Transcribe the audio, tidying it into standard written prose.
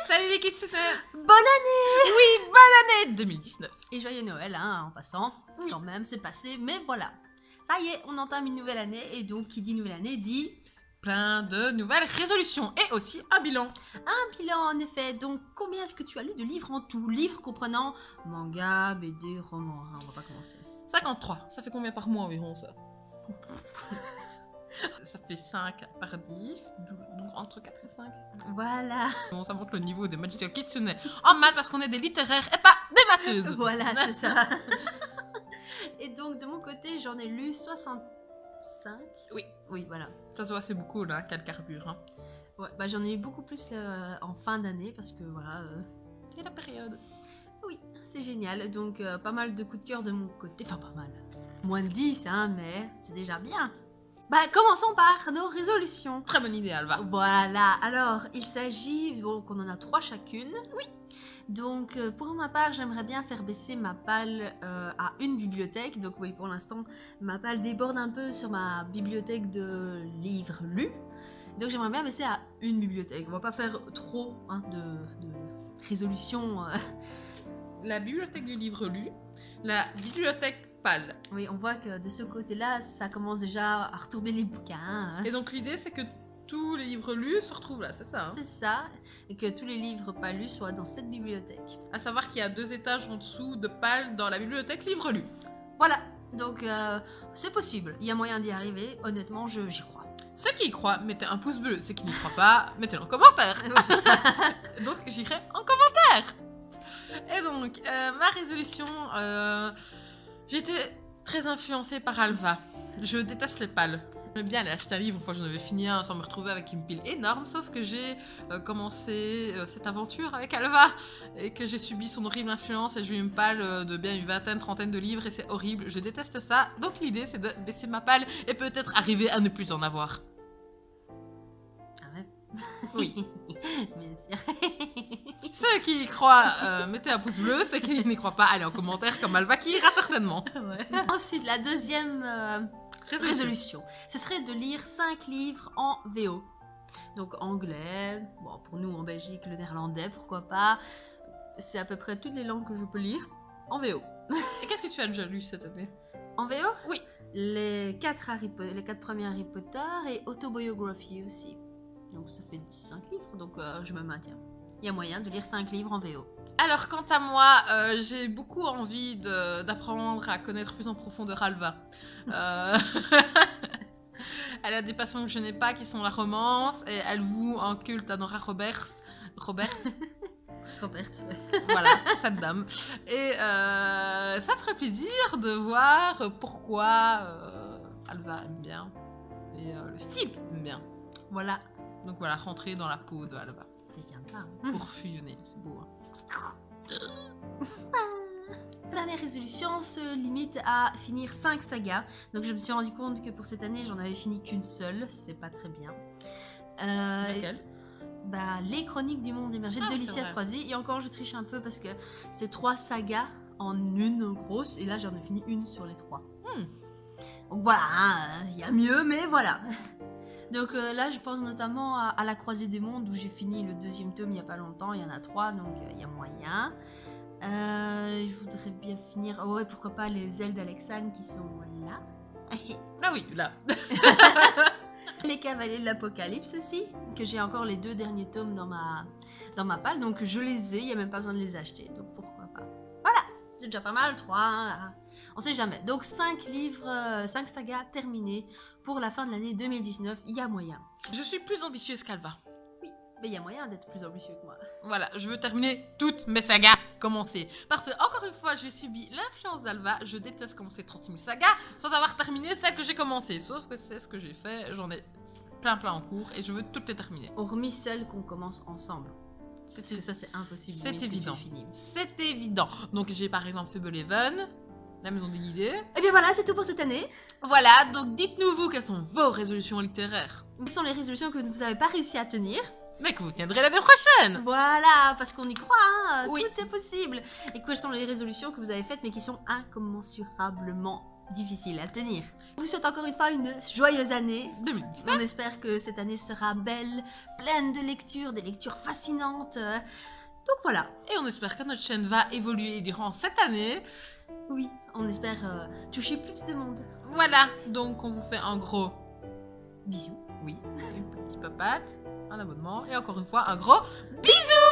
Salut les kitsune. Bonne année! Oui, bonne année 2019. Et joyeux Noël, hein, en passant. Oui. Quand même, c'est passé, mais voilà. Ça y est, on entame une nouvelle année, et donc qui dit nouvelle année dit... Plein de nouvelles résolutions et aussi un bilan. Un bilan, en effet. Donc, combien est-ce que tu as lu de livres en tout? Livres comprenant manga, BD, romans. Hein, on va pas commencer. 53. Ça fait combien par mois environ ça? Ça fait 5 par 10, donc entre 4 et 5. Voilà. Bon, ça montre le niveau des Magical Kitsune en maths parce qu'on est des littéraires et pas des matheuses. Voilà, c'est ça. Et donc, de mon côté, j'en ai lu 65. Oui. Oui, voilà. Ça se voit, c'est beaucoup là, quel carbure. Hein. Ouais, bah j'en ai eu beaucoup plus en fin d'année parce que voilà. Et la période. Oui, c'est génial. Donc, pas mal de coups de cœur de mon côté. Enfin, pas mal. Moins de 10, hein, mais c'est déjà bien. Bah, commençons par nos résolutions. Très bonne idée, Alva. Voilà. Alors, il s'agit. Donc, on en a 3 chacune. Oui. Donc, pour ma part, j'aimerais bien faire baisser ma palle à une bibliothèque. Donc, oui, pour l'instant, ma palle déborde un peu sur ma bibliothèque de livres lus. Donc, j'aimerais bien baisser à une bibliothèque. On va pas faire trop hein, de résolutions. La bibliothèque du livre lu, la bibliothèque pâle. Oui, on voit que de ce côté-là, ça commence déjà à retourner les bouquins. Hein. Et donc l'idée c'est que tous les livres lus se retrouvent là, c'est ça hein? C'est ça, et que tous les livres pas lus soient dans cette bibliothèque. À savoir qu'il y a 2 étages en dessous de pâle dans la bibliothèque livre lu. Voilà, donc c'est possible, il y a moyen d'y arriver, honnêtement, j'y crois. Ceux qui y croient, mettez un pouce bleu. Ceux qui n'y croient pas, mettez-le en commentaire. Ouais, c'est ça. Donc j'irai en commentaire. Et donc, ma résolution, j'ai été très influencée par Alva. Je déteste les pâles. J'aime bien aller acheter un livre une fois que j'en avais fini un sans me retrouver avec une pile énorme, sauf que j'ai commencé cette aventure avec Alva et que j'ai subi son horrible influence et j'ai eu une pâle de bien une vingtaine, trentaine de livres et c'est horrible, je déteste ça. Donc l'idée c'est de baisser ma pâle et peut-être arriver à ne plus en avoir. Ah ouais. Oui. Bien sûr. Ceux qui y croient, mettez un pouce bleu, ceux qui n'y croient pas, allez en commentaire comme Alva qui ira certainement. Ouais. Ensuite, la deuxième résolution, ce serait de lire 5 livres en VO. Donc anglais, bon pour nous en Belgique, le néerlandais, pourquoi pas. C'est à peu près toutes les langues que je peux lire en VO. Et qu'est-ce que tu as déjà lu cette année? En VO? Oui. Les 4 premiers Harry Potter et Autobiography aussi. Donc ça fait 5 livres, donc je me maintiens. Il y a moyen de lire 5 livres en VO. Alors quant à moi, j'ai beaucoup envie d'apprendre à connaître plus en profondeur Alva. Elle a des passions que je n'ai pas qui sont la romance et elle voue un culte à Nora Roberts. Robert, ouais. Voilà, cette dame. Et ça ferait plaisir de voir pourquoi Alva aime bien et le style aime bien. Voilà. Donc voilà, rentrer dans la peau de Alva C'est sympa. Hein. pour fusionner, c'est beau. Hein. La dernière résolution se limite à finir 5 sagas. Donc je me suis rendu compte que pour cette année, j'en avais fini qu'une seule. C'est pas très bien. Laquelle? Bah, les Chroniques du Monde émergé de Licia Troisi. Et encore, je triche un peu parce que c'est 3 sagas en une grosse. Et là, j'en ai fini une sur les 3. Donc voilà, il y a mieux, mais voilà. Donc là, je pense notamment à La Croisée des Mondes où j'ai fini le 2e tome il n'y a pas longtemps. Il y en a 3, donc il y a moyen. Je voudrais bien finir. Oh, ouais, pourquoi pas les ailes d'Alexandre qui sont là. Ah oui, là. Les Cavaliers de l'Apocalypse aussi, que j'ai encore les 2 derniers tomes dans ma palle. Donc je les ai, il n'y a même pas besoin de les acheter. Donc pourquoi pas. Voilà, c'est déjà pas mal, 3. Hein, on sait jamais. Donc 5 livres, 5 sagas terminées pour la fin de l'année 2019. Il y a moyen. Je suis plus ambitieuse qu'Alva. Mais il y a moyen d'être plus ambitieux que moi. Voilà, je veux terminer toutes mes sagas commencées. Parce que, encore une fois, j'ai subi l'influence d'Alva. Je déteste commencer 30 000 sagas sans avoir terminé celles que j'ai commencées. Sauf que c'est ce que j'ai fait. J'en ai plein en cours et je veux toutes les terminer. Hormis celles qu'on commence ensemble. Parce que ça, c'est impossible. C'est évident. C'est évident. Donc, j'ai par exemple Fable11, La Maison des Guidés. Et bien voilà, c'est tout pour cette année. Voilà, donc dites-nous vous quelles sont vos résolutions littéraires. Quelles sont les résolutions que vous n'avez pas réussi à tenir? Mais que vous tiendrez l'année prochaine. Voilà, parce qu'on y croit, hein, oui. Tout est possible. Et quelles sont les résolutions que vous avez faites mais qui sont incommensurablement difficile à tenir. Je vous souhaite encore une fois une joyeuse année. 2019. On espère que cette année sera belle, pleine de lectures, des lectures fascinantes. Donc voilà. Et on espère que notre chaîne va évoluer durant cette année. Oui, on espère toucher plus de monde. Voilà, donc on vous fait un gros Bisous. oui, une petite papate, un abonnement et encore une fois un gros bisou.